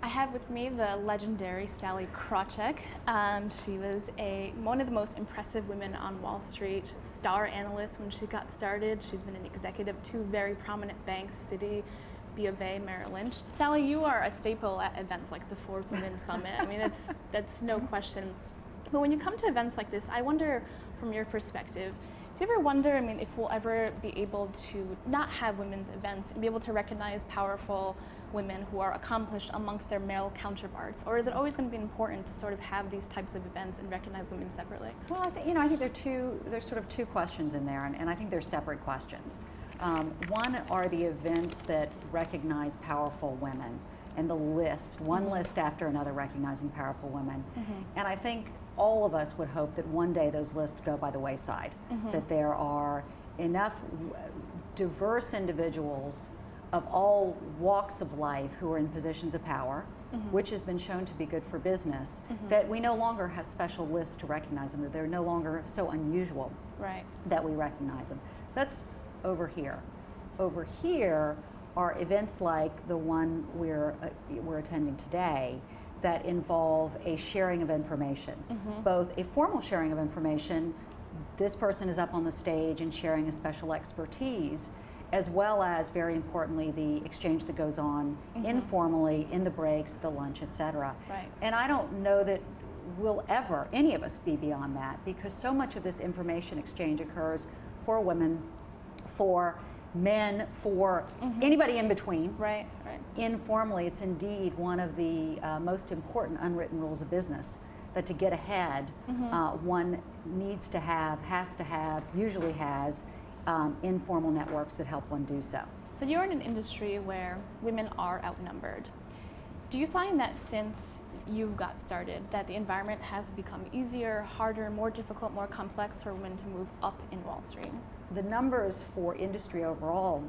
I have with me the legendary Sallie Krawcheck. She was one of the most impressive women on Wall Street, star analyst when she got started. She's been an executive at two very prominent banks, Citi, B of A, Merrill Lynch. Sallie, you are a staple at events like the Forbes Women's Summit. I mean, that's no question. But when you come to events like this, I wonder, from your perspective, do you ever wonder, if we'll ever be able to not have women's events and be able to recognize powerful women who are accomplished amongst their male counterparts? Or is it always going to be important to sort of have these types of events and recognize women separately? Well, I think there's sort of two questions in there, and I think they're separate questions. One are the events that recognize powerful women, and the list, one list after another recognizing powerful women. And I think all of us would hope that one day those lists go by the wayside, that there are enough diverse individuals of all walks of life who are in positions of power, which has been shown to be good for business, that we no longer have special lists to recognize them, that they're no longer so unusual that we recognize them. That's over here. Over here are events like the one we're attending today that involve a sharing of information, both a formal sharing of information, this person is up on the stage and sharing a special expertise, as well as, very importantly, the exchange that goes on informally in the breaks, the lunch, etc. And I don't know that we'll ever, any of us, be beyond that, because so much of this information exchange occurs for women, for men, for anybody in between. Informally, it's indeed one of the most important unwritten rules of business, that to get ahead, one needs to have, has to have, usually has, informal networks that help one do so. So you're in an industry where women are outnumbered. Do you find that since you've got started, that the environment has become easier, harder, more difficult, more complex for women to move up in Wall Street? The numbers for industry overall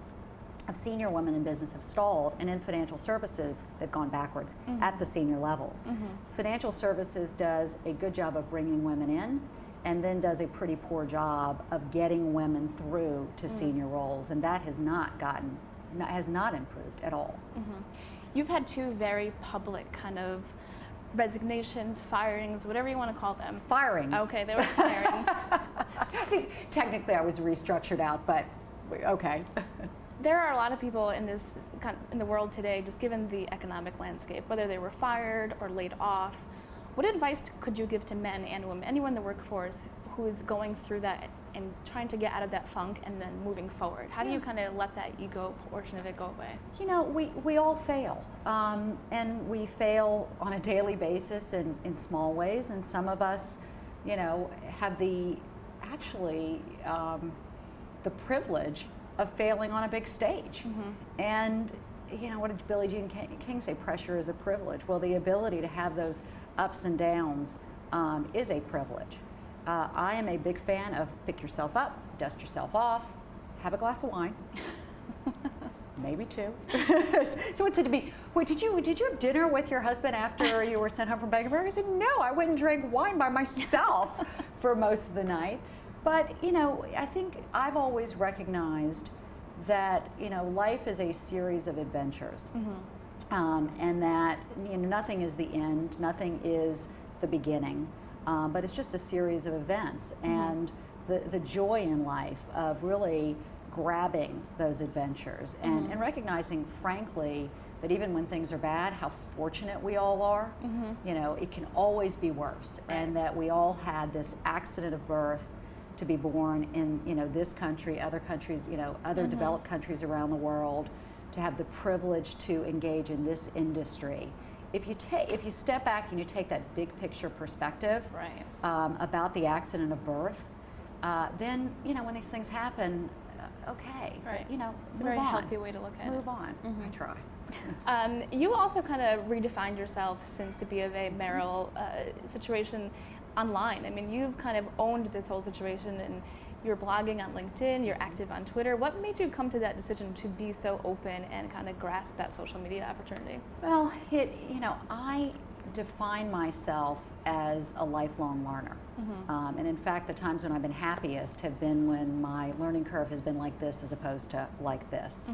of senior women in business have stalled, and in financial services they've gone backwards at the senior levels. Financial services does a good job of bringing women in, and then does a pretty poor job of getting women through to senior roles, and that has not improved at all. You've had two very public kind of resignations, firings, whatever you want to call them. Firings. Okay, they were firings. I think technically I was restructured out, but okay. There are a lot of people in the world today, just given the economic landscape, whether they were fired or laid off. What advice could you give to men and women, anyone in the workforce who is going through that and trying to get out of that funk and then moving forward? How do you kind of let that ego portion of it go away? You know, we all fail, and we fail on a daily basis in small ways, and some of us, have the privilege of failing on a big stage. And what did Billie Jean King say? Pressure is a privilege. Well, the ability to have those ups and downs is a privilege. I am a big fan of pick yourself up, dust yourself off, have a glass of wine, maybe two. So it said to me, wait, did you have dinner with your husband after you were sent home from Bank of America? I said, no, I went and drank wine by myself for most of the night. But, I think I've always recognized that, life is a series of adventures. And that, nothing is the end, nothing is the beginning. But it's just a series of events, and the joy in life of really grabbing those adventures and recognizing, frankly, that even when things are bad, how fortunate we all are. It can always be worse, and that we all had this accident of birth to be born in this country, other countries, other developed countries around the world, to have the privilege to engage in this industry. If you step back and you take that big picture perspective about the accident of birth, then when these things happen, okay, but, it's a very healthy way to look at it. Move on. I try. You also kind of redefined yourself since the B of A Merrill situation online. You've kind of owned this whole situation, and you're blogging on LinkedIn, you're active on Twitter. What made you come to that decision to be so open and kind of grasp that social media opportunity? Well, I define myself as a lifelong learner. And in fact, the times when I've been happiest have been when my learning curve has been like this as opposed to like this.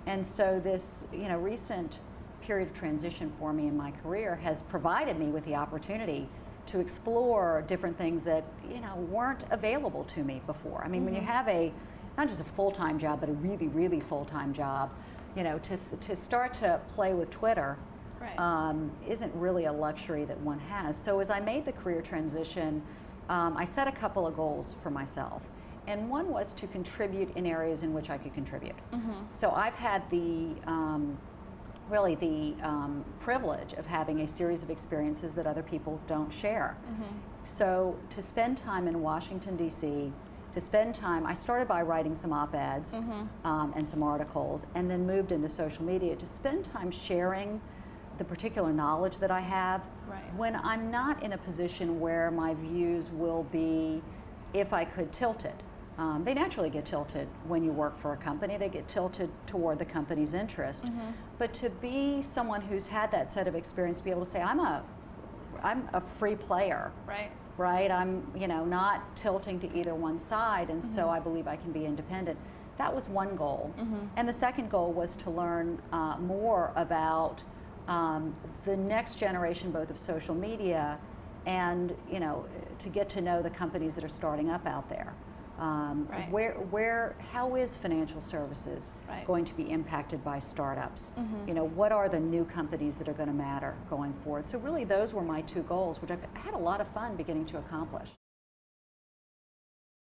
And so this, recent period of transition for me in my career has provided me with the opportunity to explore different things that, you know, weren't available to me before. I mean, when you have not just a full-time job, but a really, really full-time job, you know, to start to play with Twitter isn't really a luxury that one has. So as I made the career transition, I set a couple of goals for myself. And one was to contribute in areas in which I could contribute. So I've had the really the privilege of having a series of experiences that other people don't share. So to spend time in Washington, D.C., to spend time, I started by writing some op-eds and some articles, and then moved into social media to spend time sharing the particular knowledge that I have when I'm not in a position where my views will be, if I could, tilted. They naturally get tilted when you work for a company. They get tilted toward the company's interest. But to be someone who's had that set of experience, to be able to say, I'm a free player. Right? I'm, you know, not tilting to either one side, and so I believe I can be independent. That was one goal. And the second goal was to learn more about the next generation, both of social media and, you know, to get to know the companies that are starting up out there. How is financial services going to be impacted by startups? You know, what are the new companies that are going to matter going forward? So really those were my two goals, which I had a lot of fun beginning to accomplish.